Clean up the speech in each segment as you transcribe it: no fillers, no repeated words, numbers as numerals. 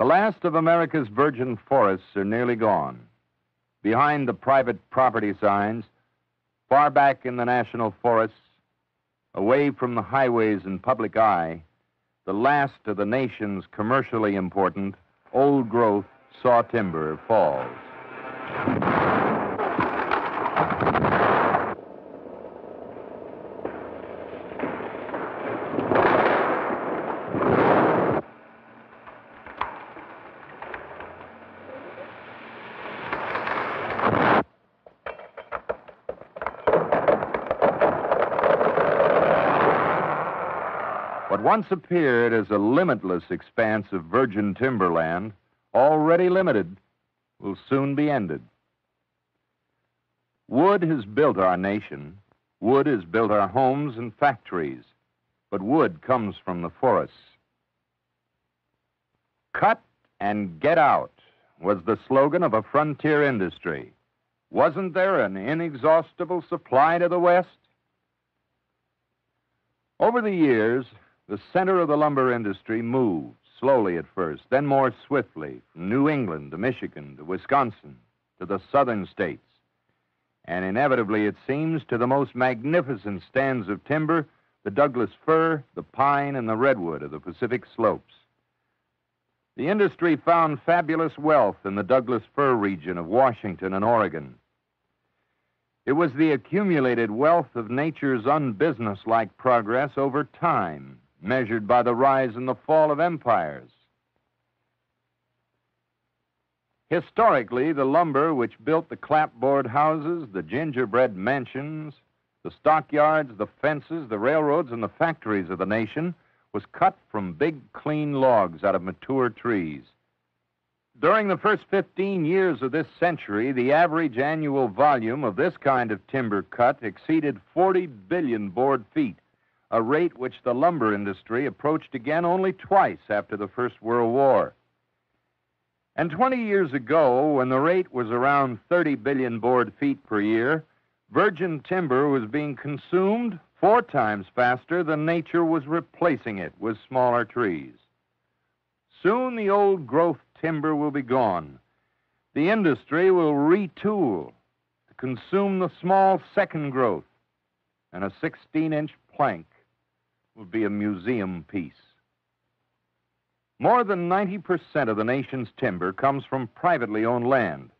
The last of America's virgin forests are nearly gone. Behind the private property signs, far back in the national forests, away from the highways and public eye, the last of the nation's commercially important old-growth saw timber falls. What once appeared as a limitless expanse of virgin timberland, already limited, will soon be ended. Wood has built our nation. Wood has built our homes and factories. But wood comes from the forests. Cut and get out was the slogan of a frontier industry. Wasn't there an inexhaustible supply to the West? Over the years, the center of the lumber industry moved, slowly at first, then more swiftly, from New England to Michigan to Wisconsin to the southern states, and inevitably, it seems, to the most magnificent stands of timber, the Douglas fir, the pine, and the redwood of the Pacific slopes. The industry found fabulous wealth in the Douglas fir region of Washington and Oregon. It was the accumulated wealth of nature's unbusinesslike progress over time, measured by the rise and the fall of empires. Historically, the lumber which built the clapboard houses, the gingerbread mansions, the stockyards, the fences, the railroads, and the factories of the nation was cut from big, clean logs out of mature trees. During the first 15 years of this century, the average annual volume of this kind of timber cut exceeded 40 billion board feet, a rate which the lumber industry approached again only twice after the First World War. And 20 years ago, when the rate was around 30 billion board feet per year, virgin timber was being consumed 4 times faster than nature was replacing it with smaller trees. Soon the old-growth timber will be gone. The industry will retool to consume the small second growth, and a 16-inch plank will be a museum piece. More than 90% of the nation's timber comes from privately owned land.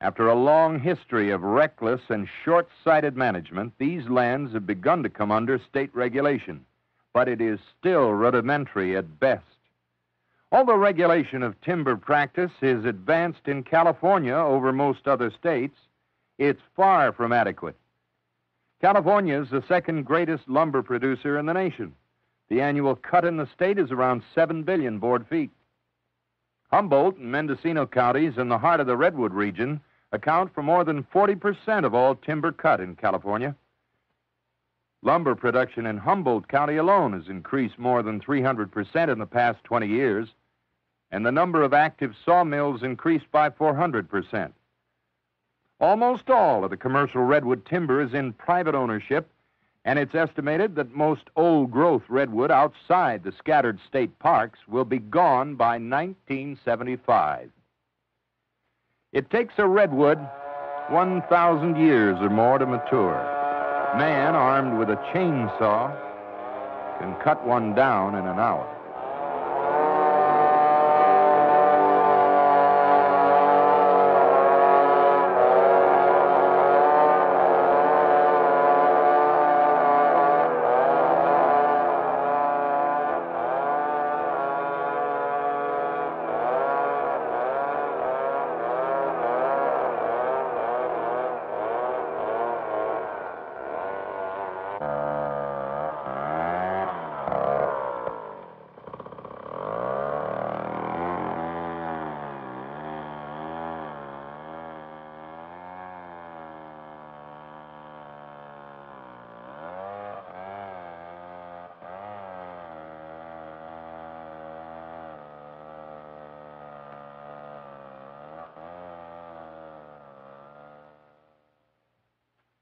After a long history of reckless and short-sighted management, these lands have begun to come under state regulation, but it is still rudimentary at best. Although regulation of timber practice is advanced in California over most other states, it's far from adequate. California is the second greatest lumber producer in the nation. The annual cut in the state is around 7 billion board feet. Humboldt and Mendocino counties in the heart of the Redwood region account for more than 40% of all timber cut in California. Lumber production in Humboldt County alone has increased more than 300% in the past 20 years, and the number of active sawmills increased by 400%. Almost all of the commercial redwood timber is in private ownership, and it's estimated that most old-growth redwood outside the scattered state parks will be gone by 1975. It takes a redwood 1,000 years or more to mature. Man, armed with a chainsaw, can cut one down in an hour.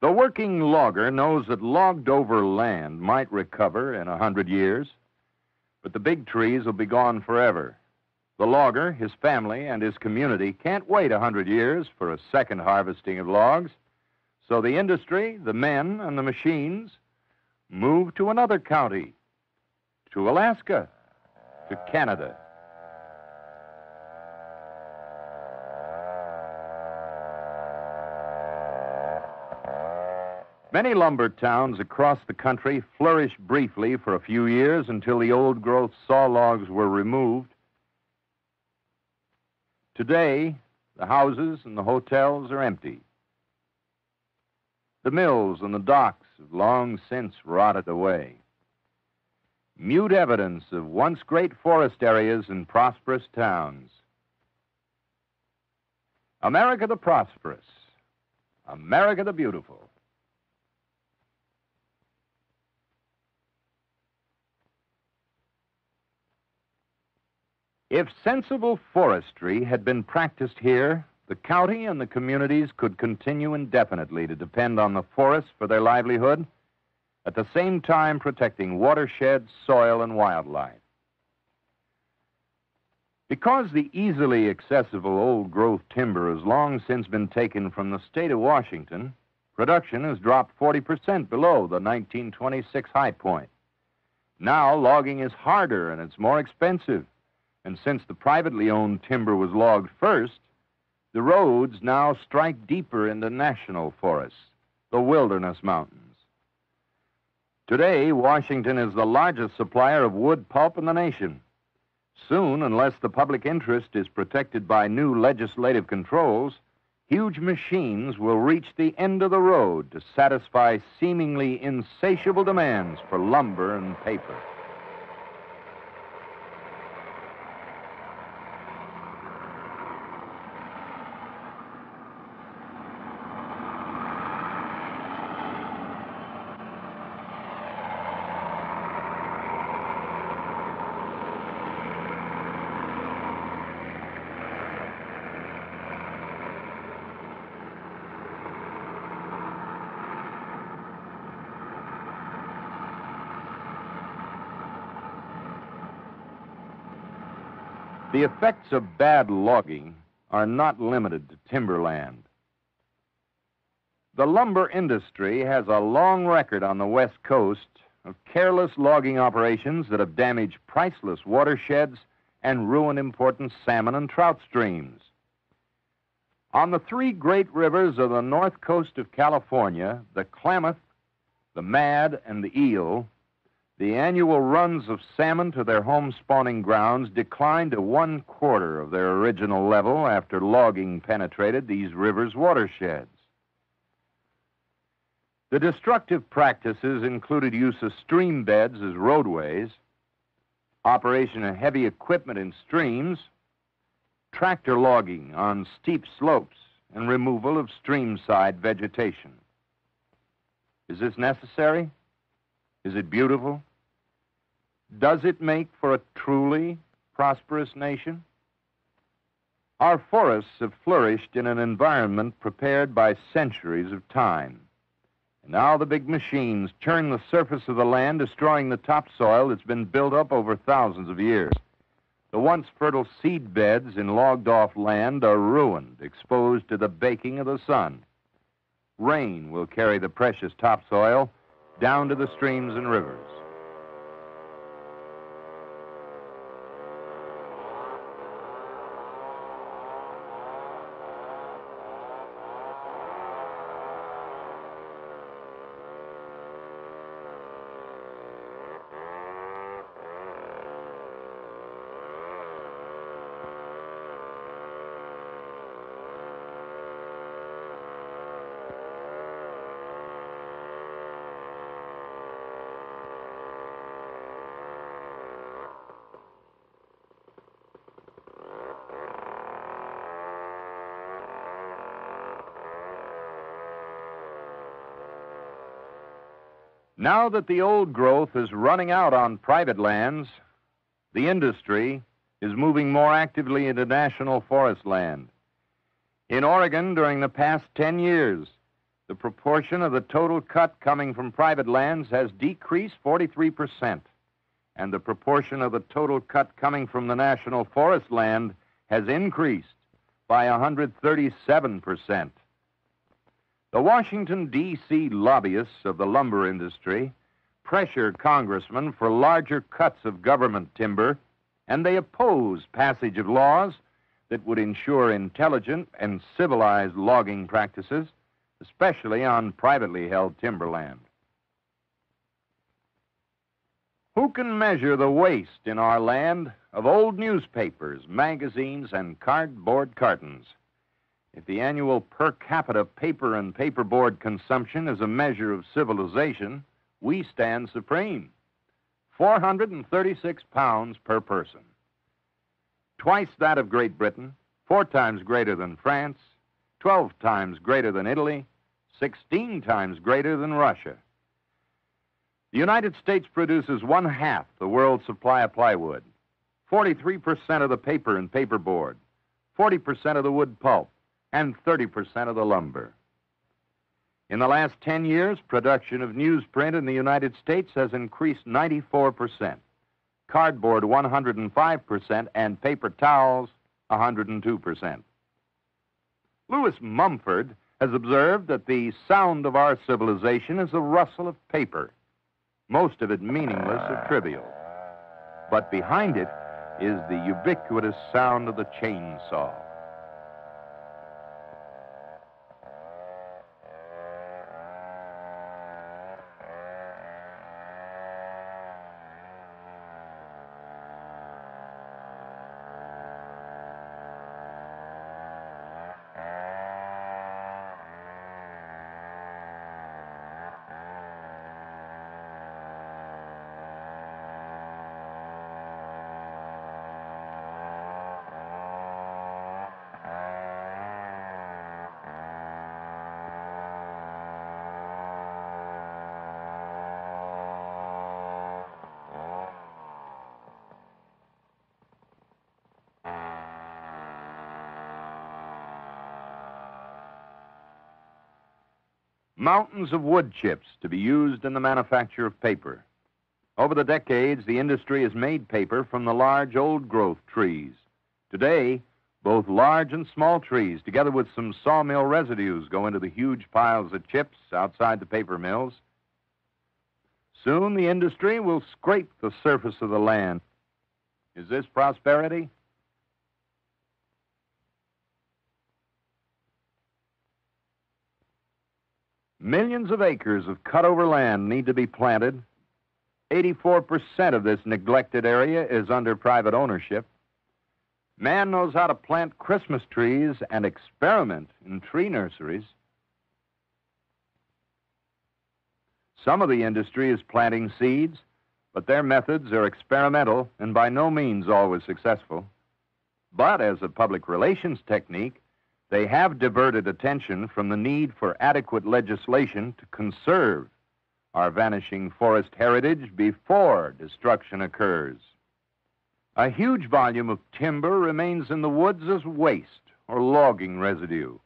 The working logger knows that logged-over land might recover in 100 years, but the big trees will be gone forever. The logger, his family, and his community can't wait 100 years for a second harvesting of logs, so the industry, the men, and the machines move to another county, to Alaska, to Canada. Many lumber towns across the country flourished briefly for a few years until the old-growth saw logs were removed. Today, the houses and the hotels are empty. The mills and the docks have long since rotted away. Mute evidence of once great forest areas and prosperous towns. America the prosperous, America the beautiful. If sensible forestry had been practiced here, the county and the communities could continue indefinitely to depend on the forests for their livelihood, at the same time protecting watersheds, soil, and wildlife. Because the easily accessible old-growth timber has long since been taken from the state of Washington, production has dropped 40% below the 1926 high point. Now, logging is harder and it's more expensive. And since the privately owned timber was logged first, the roads now strike deeper into national forests, the wilderness mountains. Today, Washington is the largest supplier of wood pulp in the nation. Soon, unless the public interest is protected by new legislative controls, huge machines will reach the end of the road to satisfy seemingly insatiable demands for lumber and paper. The effects of bad logging are not limited to timberland. The lumber industry has a long record on the West Coast of careless logging operations that have damaged priceless watersheds and ruined important salmon and trout streams. On the three great rivers of the north coast of California, the Klamath, the Mad, and the Eel, the annual runs of salmon to their home spawning grounds declined to 1/4 of their original level after logging penetrated these rivers' watersheds. The destructive practices included use of stream beds as roadways, operation of heavy equipment in streams, tractor logging on steep slopes, and removal of streamside vegetation. Is this necessary? Is it beautiful? Does it make for a truly prosperous nation? Our forests have flourished in an environment prepared by centuries of time. And now the big machines churn the surface of the land, destroying the topsoil that's been built up over thousands of years. The once fertile seed beds in logged-off land are ruined, exposed to the baking of the sun. Rain will carry the precious topsoil down to the streams and rivers. Now that the old growth is running out on private lands, the industry is moving more actively into national forest land. In Oregon, during the past 10 years, the proportion of the total cut coming from private lands has decreased 43%. and the proportion of the total cut coming from the national forest land has increased by 137%. The Washington, D.C. lobbyists of the lumber industry pressure congressmen for larger cuts of government timber, and they oppose passage of laws that would ensure intelligent and civilized logging practices, especially on privately held timberland. Who can measure the waste in our land of old newspapers, magazines, and cardboard cartons? If the annual per capita paper and paperboard consumption is a measure of civilization, we stand supreme. 436 pounds per person. Twice that of Great Britain, 4 times greater than France, 12 times greater than Italy, 16 times greater than Russia. The United States produces 1/2 the world's supply of plywood, 43% of the paper and paperboard, 40% of the wood pulp, and 30% of the lumber. In the last 10 years, production of newsprint in the United States has increased 94%, cardboard 105%, and paper towels 102%. Lewis Mumford has observed that the sound of our civilization is the rustle of paper, most of it meaningless or trivial. But behind it is the ubiquitous sound of the chainsaw. Mountains of wood chips to be used in the manufacture of paper. Over the decades, the industry has made paper from the large old-growth trees. Today, both large and small trees, together with some sawmill residues, go into the huge piles of chips outside the paper mills. Soon, the industry will scrape the surface of the land. Is this prosperity? Millions of acres of cut-over land need to be planted. 84% of this neglected area is under private ownership. Man knows how to plant Christmas trees and experiment in tree nurseries. Some of the industry is planting seeds, but their methods are experimental and by no means always successful. But as a public relations technique, they have diverted attention from the need for adequate legislation to conserve our vanishing forest heritage before destruction occurs. A huge volume of timber remains in the woods as waste or logging residue.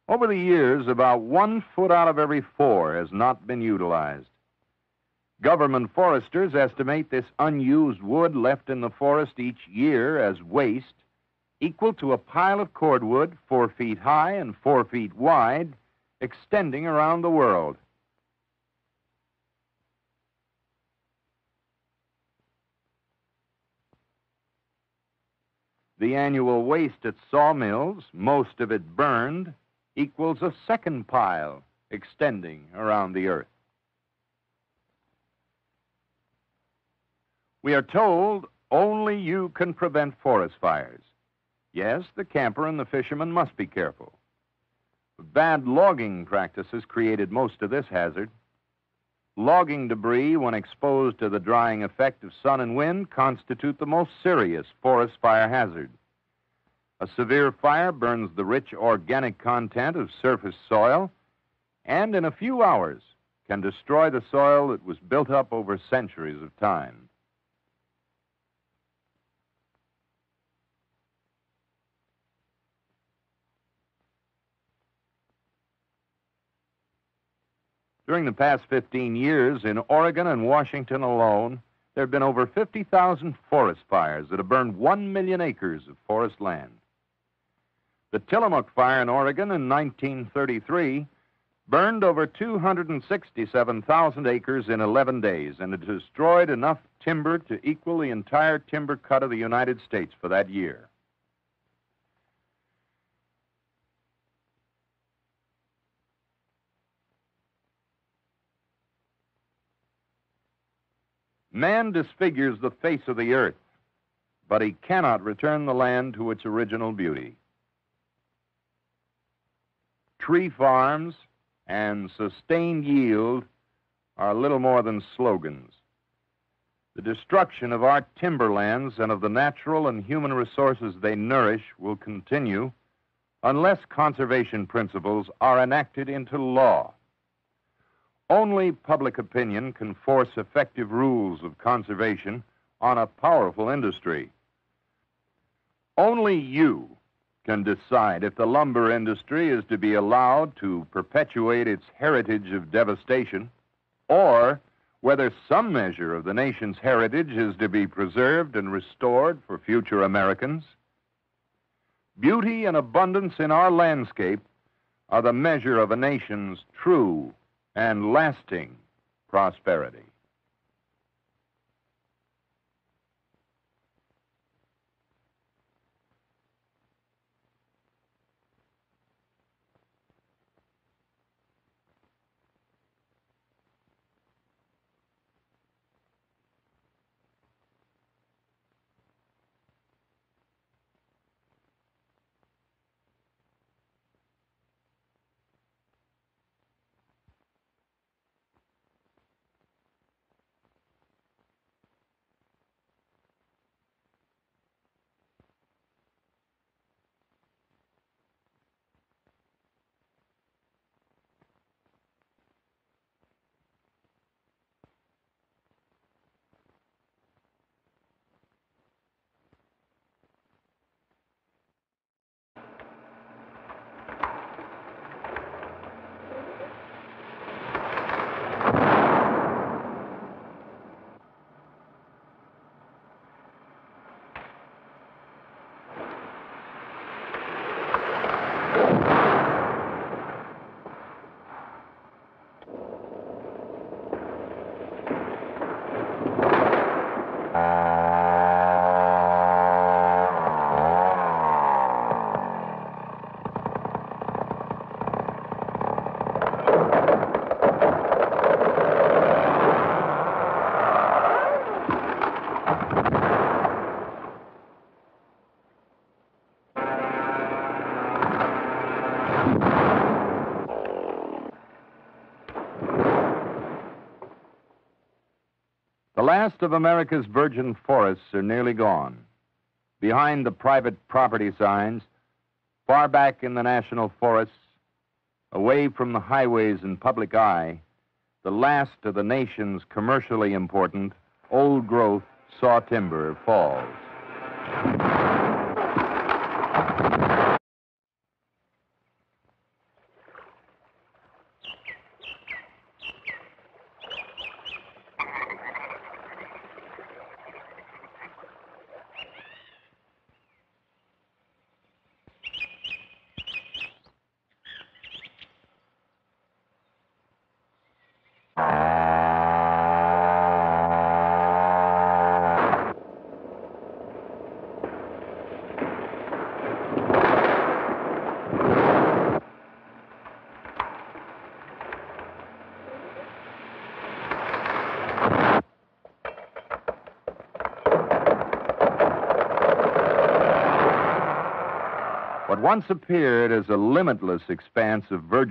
Over the years, about 1 foot out of every 4 has not been utilized. Government foresters estimate this unused wood left in the forest each year as waste equal to a pile of cordwood 4 feet high and 4 feet wide, extending around the world. The annual waste at sawmills, most of it burned, equals a second pile extending around the earth. We are told only you can prevent forest fires. Yes, the camper and the fisherman must be careful. Bad logging practices created most of this hazard. Logging debris, when exposed to the drying effect of sun and wind, constitute the most serious forest fire hazard. A severe fire burns the rich organic content of surface soil and in a few hours can destroy the soil that was built up over centuries of time. During the past 15 years, in Oregon and Washington alone, there have been over 50,000 forest fires that have burned 1 million acres of forest land. The Tillamook fire in Oregon in 1933 burned over 267,000 acres in 11 days, and it destroyed enough timber to equal the entire timber cut of the United States for that year. Man disfigures the face of the earth, but he cannot return the land to its original beauty. Tree farms and sustained yield are little more than slogans. The destruction of our timberlands and of the natural and human resources they nourish will continue unless conservation principles are enacted into law. Only public opinion can force effective rules of conservation on a powerful industry. Only you can decide if the lumber industry is to be allowed to perpetuate its heritage of devastation, or whether some measure of the nation's heritage is to be preserved and restored for future Americans. Beauty and abundance in our landscape are the measure of a nation's true and lasting prosperity. The last of America's virgin forests are nearly gone. Behind the private property signs, far back in the national forests, away from the highways and public eye, the last of the nation's commercially important old-growth saw timber falls. What once appeared as a limitless expanse of virgin